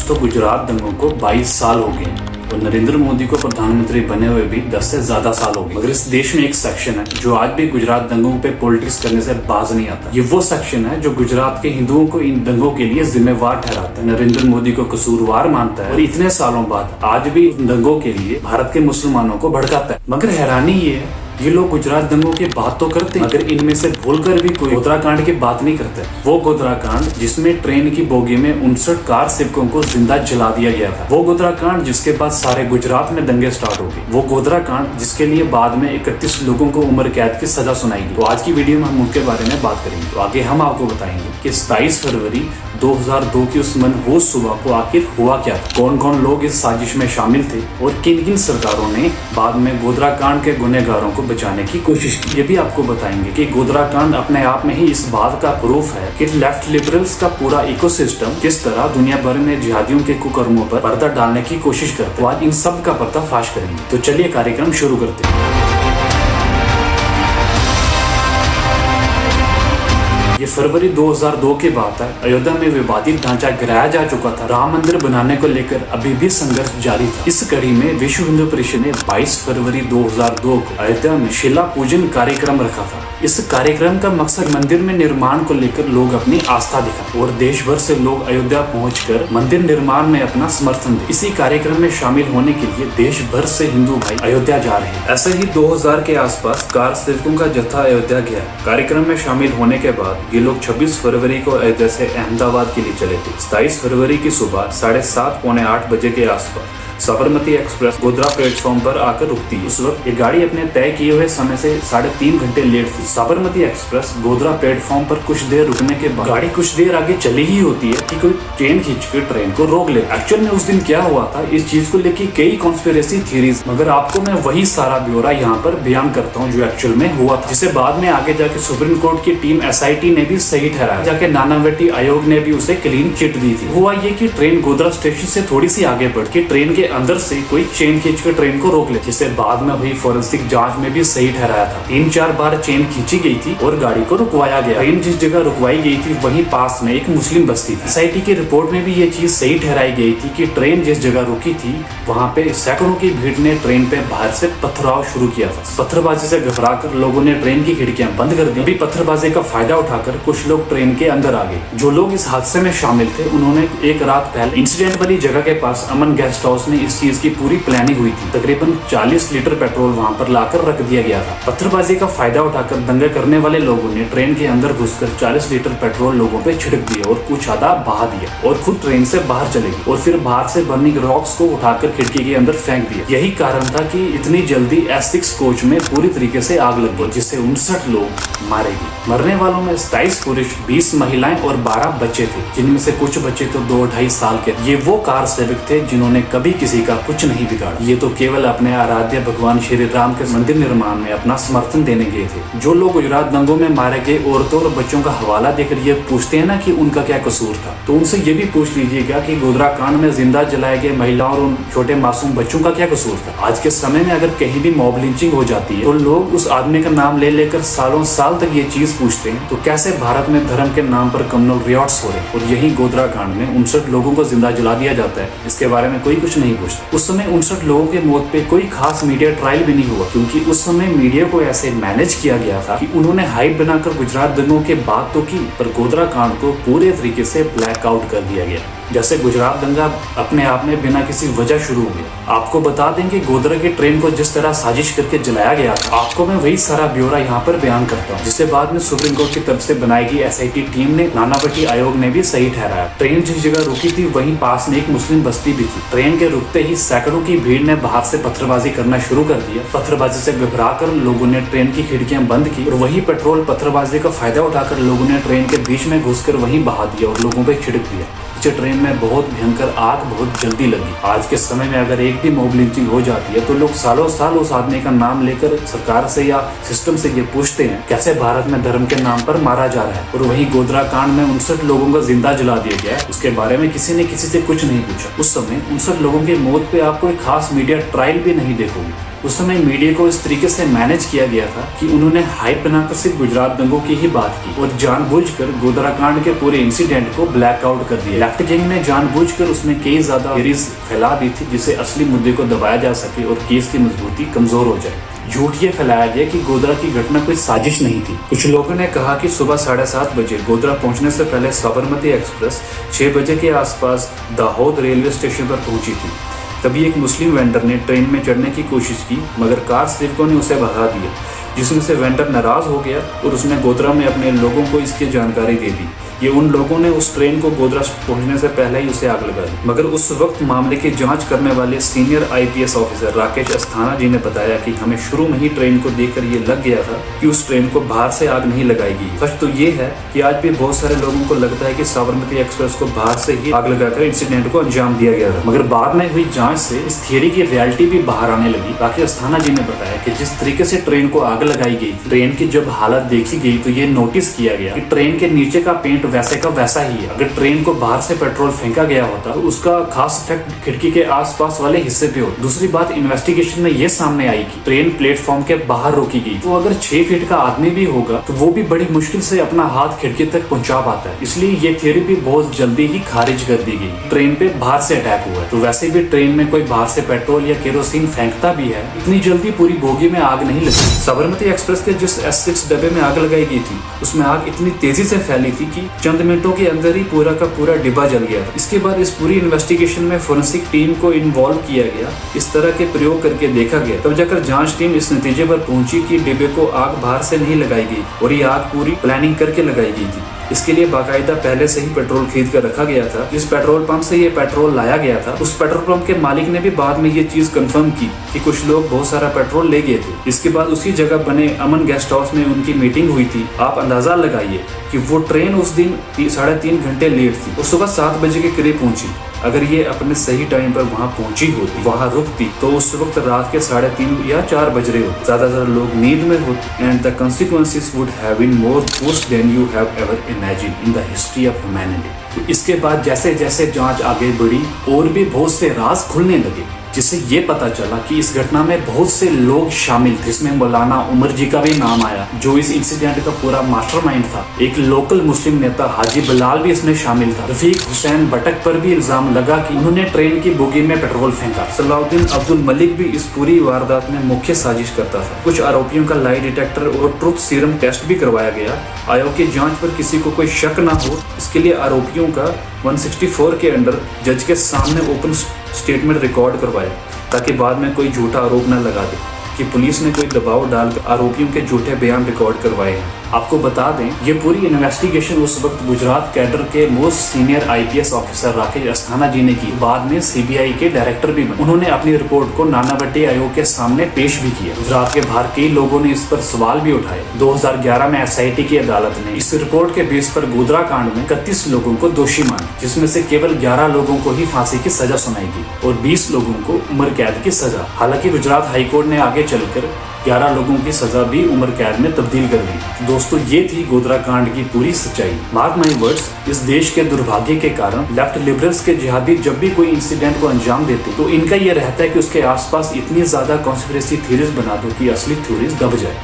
तो गुजरात दंगों को 22 साल हो गए और नरेंद्र मोदी को प्रधानमंत्री बने हुए भी 10 से ज्यादा साल हो गए। मगर इस देश में एक सेक्शन है जो आज भी गुजरात दंगों पे पॉलिटिक्स करने से बाज नहीं आता। ये वो सेक्शन है जो गुजरात के हिंदुओं को इन दंगों के लिए जिम्मेवार ठहराता है, नरेंद्र मोदी को कसूरवार मानता है और इतने सालों बाद आज भी इन दंगों के लिए भारत के मुसलमानों को भड़काता है। मगर हैरानी ये है, ये लोग गुजरात दंगों की बात तो करते हैं, मगर इनमें से भूलकर भी कोई गोधरा कांड की बात नहीं करते। वो गोधरा कांड जिसमें ट्रेन की बोगी में 59 कार सेवकों को जिंदा जला दिया गया था। वो गोधरा कांड जिसके बाद सारे गुजरात में दंगे स्टार्ट हो गए। वो गोधरा कांड जिसके लिए बाद में 31 लोगों को उम्र कैद की सजा सुनाई गई। तो आज की वीडियो में हम उनके बारे में बात करेंगे। तो आगे हम आपको बताएंगे कि 27 फरवरी 2002 की उस मनहूस सुबह को आखिर हुआ क्या था, कौन कौन लोग इस साजिश में शामिल थे और किन किन सरकारों ने बाद में गोधरा कांड के गुनहगारों को बचाने की कोशिश की। ये भी आपको बताएंगे कि गोधरा कांड अपने आप में ही इस बात का प्रूफ है कि लेफ्ट लिबरल्स का पूरा इकोसिस्टम किस तरह दुनिया भर में जिहादियों के कुकर्मों पर पर्दा डालने की कोशिश करते हैं। आज इन सब का पर्दाफाश करेंगे। तो चलिए कार्यक्रम शुरू करते हैं। ये फरवरी 2002 की बात है। अयोध्या में विवादित ढांचा गिराया जा चुका था। राम मंदिर बनाने को लेकर अभी भी संघर्ष जारी था। इस कड़ी में विश्व हिंदू परिषद ने 22 फरवरी 2002 को अयोध्या में शिला पूजन कार्यक्रम रखा था। इस कार्यक्रम का मकसद मंदिर में निर्माण को लेकर लोग अपनी आस्था दिखा और देश भर से लोग अयोध्या पहुंचकर मंदिर निर्माण में अपना समर्थन दे। इसी कार्यक्रम में शामिल होने के लिए देश भर से हिंदू भाई अयोध्या जा रहे हैं। ऐसे ही 2000 के आसपास कार सेवकों का जत्था अयोध्या गया। कार्यक्रम में शामिल होने के बाद ये लोग 26 फरवरी को अयोध्या से अहमदाबाद के लिए चले थे। 27 फरवरी की सुबह 7:30 पौने 8 बजे के आसपास साबरमती एक्सप्रेस गोधरा प्लेटफॉर्म पर आकर रुकती है। उस वक्त ये गाड़ी अपने तय किए हुए समय से 3.5 घंटे लेट थी। साबरमती एक्सप्रेस गोधरा प्लेटफॉर्म पर कुछ देर रुकने के बाद गाड़ी कुछ देर आगे चली ही होती है कि कोई चेन खींचकर ट्रेन को रोक ले। एक्चुअल में उस दिन क्या हुआ था, इस चीज को लेकर कई कॉन्स्पिरेसी थ्योरीज, मगर आपको मैं वही सारा ब्यौरा यहाँ पर बयान करता हूँ जो एक्चुअल में हुआ था, जिसे बाद में आगे जाके सुप्रीम कोर्ट की टीम SIT ने भी सही ठहराया। जाके नानावटी आयोग ने भी उसे क्लीन चिट दी थी। हुआ ये कि ट्रेन गोधरा स्टेशन से थोड़ी सी आगे बढ़ के ट्रेन के अंदर से कोई चेन खींचकर ट्रेन को रोक ले, जिसे बाद में हुई फोरेंसिक जांच में भी सही ठहराया था। 3-4 बार चेन खींची गई थी और गाड़ी को रुकवाया गया। ट्रेन जिस जगह रुकवाई गई थी वहीं पास में एक मुस्लिम बस्ती थी। SIT की रिपोर्ट में भी ये चीज सही ठहराई गई थी कि ट्रेन जिस जगह रुकी थी वहाँ पे सैकड़ों की भीड़ ने ट्रेन पे बाहर से पथराव शुरू किया था। पत्थरबाजी से घबराकर लोगों ने ट्रेन की खिड़कियां बंद कर दी। अभी पत्थरबाजी का फायदा उठाकर कुछ लोग ट्रेन के अंदर आ गए। जो लोग इस हादसे में शामिल थे उन्होंने एक रात पहले इंसिडेंट वाली जगह के पास अमन गेस्ट हाउस में इस चीज की पूरी प्लानिंग हुई थी। तकरीबन 40 लीटर पेट्रोल वहां पर लाकर रख दिया गया था। पत्थरबाजी का फायदा उठाकर दंगा करने वाले लोगों ने ट्रेन के अंदर घुसकर 40 लीटर पेट्रोल लोगों पे छिड़क दिया और कुछ आधा बहा दिया और खुद ट्रेन से बाहर चले गए और फिर बाहर से बर्निंग रॉक्स को उठाकर खिड़की के अंदर फेंक दिया। यही कारण था कि इतनी जल्दी S6 कोच में पूरी तरीके से आग लग गई, जिससे 59 लोग मारे गए। मरने वालों में 27 पुरुष, 20 महिलाएं और 12 बच्चे थे, जिनमें से कुछ बच्चे तो 2-2.5 साल के। ये वो कार सेवक थे जिन्होंने कभी किसी का कुछ नहीं बिगाड़ा। ये तो केवल अपने आराध्य भगवान श्री राम के मंदिर निर्माण में अपना समर्थन देने गए थे। जो लोग गुजरात दंगों में मारे गए औरतों और बच्चों का हवाला देकर ये पूछते हैं ना कि उनका क्या कसूर था, तो उनसे ये भी पूछ लीजिएगा कि गोधरा कांड में जिंदा जलाए गए महिलाओं और उन छोटे मासूम बच्चों का क्या कसूर था। आज के समय में अगर कहीं भी मॉब लिंचिंग हो जाती है तो लोग उस आदमी का नाम ले लेकर सालों साल तक ये चीज पूछते हैं, तो कैसे भारत में धर्म के नाम पर कम्युनल रियॉट्स हो रहे हैं और यही गोधरा कांड में 59 लोगों को जिंदा जला दिया जाता है। इसके बारे में कोई कुछ नहीं पूछता। उस समय 59 लोगों के मौत पे कोई खास मीडिया ट्रायल भी नहीं हुआ, क्योंकि उस समय मीडिया को ऐसे मैनेज किया गया था कि उन्होंने हाइप बनाकर गुजरात दंगों के बात तो की, पर गोधरा कांड को पूरे तरीके से ब्लैक आउट कर दिया गया। जैसे गुजरात दंगा अपने आप में बिना किसी वजह शुरू हो गया। आपको बता दें कि गोधरा की ट्रेन को जिस तरह साजिश करके जलाया गया था, आपको मैं वही सारा ब्यौरा यहाँ पर बयान करता हूँ, जिसे बाद में सुप्रीम कोर्ट की तरफ से बनाई गई SIT टीम ने, नानावटी आयोग ने भी सही ठहराया। ट्रेन जिस जगह रुकी थी वहीं पास में एक मुस्लिम बस्ती भी थी। ट्रेन के रुकते ही सैकड़ों की भीड़ ने बाहर से पत्थरबाजी करना शुरू कर दिया। पत्थरबाजी से घबराकर लोगों ने ट्रेन की खिड़कियां बंद की और वही पेट्रोल पत्थरबाजी का फायदा उठाकर लोगों ने ट्रेन के बीच में घुसकर वहीं बहा दिया और लोगों पे छिड़क दिया। ट्रेन में बहुत भयंकर आग बहुत जल्दी लगी। आज के समय में अगर एक भी मॉब लिंचिंग हो जाती है तो लोग सालों साल उस आदमी का नाम लेकर सरकार से या सिस्टम से ये पूछते हैं कैसे भारत में धर्म के नाम पर मारा जा रहा है। और वही गोधरा कांड में 59 लोगों को जिंदा जला दिया गया है, उसके बारे में किसी ने किसी से कुछ नहीं पूछा। उस समय 59 लोगों की मौत पे आप कोई खास मीडिया ट्रायल भी नहीं देखोगे। उस समय मीडिया को इस तरीके से मैनेज किया गया था कि उन्होंने हाइप बनाकर सिर्फ गुजरात दंगों की ही बात की और जानबूझकर गोधरा कांड के पूरे इंसिडेंट को ब्लैक आउट कर दिया। लेफ्ट गैंग ने जानबूझकर उसमें कई ज्यादा थियरीज फैला दी थी जिससे असली मुद्दे को दबाया जा सके और केस की मजबूती कमजोर हो जाए। झूठ ये फैलाया गया कि गोधरा की घटना कोई साजिश नहीं थी। कुछ लोगों ने कहा कि सुबह 7:30 बजे गोधरा पहुंचने से पहले साबरमती एक्सप्रेस 6 बजे के आसपास दाहोद रेलवे स्टेशन पर पहुंची थी। तभी एक मुस्लिम वेंडर ने ट्रेन में चढ़ने की कोशिश की मगर कार सेवकों ने उसे भगा दिया, जिसमें से वेंडर नाराज हो गया और उसने गोधरा में अपने लोगों को इसकी जानकारी दे दी। ये उन लोगों ने उस ट्रेन को गोधरा पहुंचने से पहले ही उसे आग लगा दी। मगर उस वक्त मामले की जांच करने वाले senior IPS officer Rakesh Asthana ji ने बताया कि हमें शुरू में ही ट्रेन को देखकर ये लग गया था कि उस ट्रेन को बाहर से आग नहीं लगाएगी। सच तो ये है कि आज भी बहुत सारे लोगों को लगता है कि साबरमती एक्सप्रेस को बाहर से ही आग लगाकर इंसिडेंट को अंजाम दिया गया था। मगर बाद में हुई जाँच से इस थियरी की रियलिटी भी बाहर आने लगी। राकेश अस्थाना जी ने बताया कि जिस तरीके से ट्रेन को आग लगाई गई, ट्रेन की जब हालत देखी गई तो ये नोटिस किया गया कि ट्रेन के नीचे का पेंट वैसे का वैसा ही है। अगर ट्रेन को बाहर से पेट्रोल फेंका गया होता तो उसका खास इफेक्ट खिड़की के आसपास वाले हिस्से पे होता। दूसरी बात, इन्वेस्टिगेशन में ये सामने आई कि ट्रेन प्लेटफॉर्म के बाहर रोकी गई, तो अगर 6 फीट का आदमी भी होगा तो वो भी बड़ी मुश्किल से अपना हाथ खिड़की तक पहुंचा पाता है। इसलिए ये थियरी भी बहुत जल्दी ही खारिज कर दी गई। ट्रेन पे बाहर से अटैक हुआ है, तो वैसे भी ट्रेन में कोई बाहर से पेट्रोल या केरोसिन फेंकता भी है, इतनी जल्दी पूरी बोगी में आग नहीं लगी। साबरमती एक्सप्रेस के जिस S6 डब्बे में आग लगाई गई थी उसमें आग इतनी तेजी से फैली थी कि चंद मिनटों के अंदर ही पूरा का पूरा डिब्बा जल गया था। इसके बाद इस पूरी इन्वेस्टिगेशन में फोरेंसिक टीम को इन्वॉल्व किया गया, इस तरह के प्रयोग करके देखा गया, तब जाकर जांच टीम इस नतीजे पर पहुंची कि डिब्बे को आग बाहर से नहीं लगाई गई और ये आग पूरी प्लानिंग करके लगाई गई थी। इसके लिए बाकायदा पहले से ही पेट्रोल खरीद कर रखा गया था। जिस पेट्रोल पंप से ये पेट्रोल लाया गया था उस पेट्रोल पंप के मालिक ने भी बाद में ये चीज कंफर्म की कि कुछ लोग बहुत सारा पेट्रोल ले गए थे। इसके बाद उसी जगह बने अमन गेस्ट हाउस में उनकी मीटिंग हुई थी। आप अंदाजा लगाइए कि वो ट्रेन उस दिन 3.5 घंटे लेट थी और सुबह 7 बजे के करीब पहुंची। अगर ये अपने सही टाइम पर वहाँ पहुंची होती, वहाँ रुकती, तो उस वक्त रात के 3:30 या 4 बज रहे होते। ज्यादातर लोग नींद में होते and the consequences would have been more worse than you have ever imagined in the history of humanity। तो इसके बाद जैसे जैसे जांच आगे बढ़ी और भी बहुत से राज खुलने लगे, जिससे ये पता चला कि इस घटना में बहुत से लोग शामिल थे। इसमें मौलाना उमर जी का भी नाम आया जो इस इंसिडेंट का पूरा मास्टरमाइंड था। एक लोकल मुस्लिम नेता हाजी बिलाल भी इसमें शामिल था। रफीक हुसैन भटक पर भी इल्जाम लगा कि उन्होंने ट्रेन की बोगी में पेट्रोल फेंका। सलाउद्दीन अब्दुल मलिक भी इस पूरी वारदात में मुख्य साजिश करता था। कुछ आरोपियों का लाई डिटेक्टर और ट्रुथ सीरम टेस्ट भी करवाया गया। आयोग की जांच पर किसी को कोई शक न हो, इसके लिए आरोपियों का 164 के अंडर जज के सामने ओपन स्टेटमेंट रिकॉर्ड करवाया ताकि बाद में कोई झूठा आरोप न लगा दे कि पुलिस ने कोई दबाव डालकर आरोपियों के झूठे बयान रिकॉर्ड करवाए हैं। आपको बता दें, ये पूरी इन्वेस्टिगेशन उस वक्त गुजरात कैडर के most senior IPS officer Rakesh Asthana ji ने की। बाद में सीबीआई के डायरेक्टर भी बने। उन्होंने अपनी रिपोर्ट को नानावटी आयोग के सामने पेश भी किया। गुजरात के बाहर कई लोगों ने इस पर सवाल भी उठाए। 2011 में SIT की अदालत ने इस रिपोर्ट के बेस पर गोधरा कांड में 31 लोगों को दोषी माना, जिसमें से केवल 11 लोगों को ही फांसी की सजा सुनाई गई और 20 लोगों को उम्र कैद की सजा। हालांकि गुजरात हाईकोर्ट ने आगे चलकर 11 लोगों की सजा भी उम्र कैद में तब्दील कर दी। दोस्तों, ये थी गोधरा कांड की पूरी सच्चाई। मार्क माई वर्ड्स, इस देश के दुर्भाग्य के कारण लेफ्ट लिबरल्स के जिहादी जब भी कोई इंसिडेंट को अंजाम देते तो इनका ये रहता है कि उसके आसपास इतनी ज्यादा कॉन्स्पिरेसी थ्योरीज बना दो कि असली थ्योरीज दब जाए।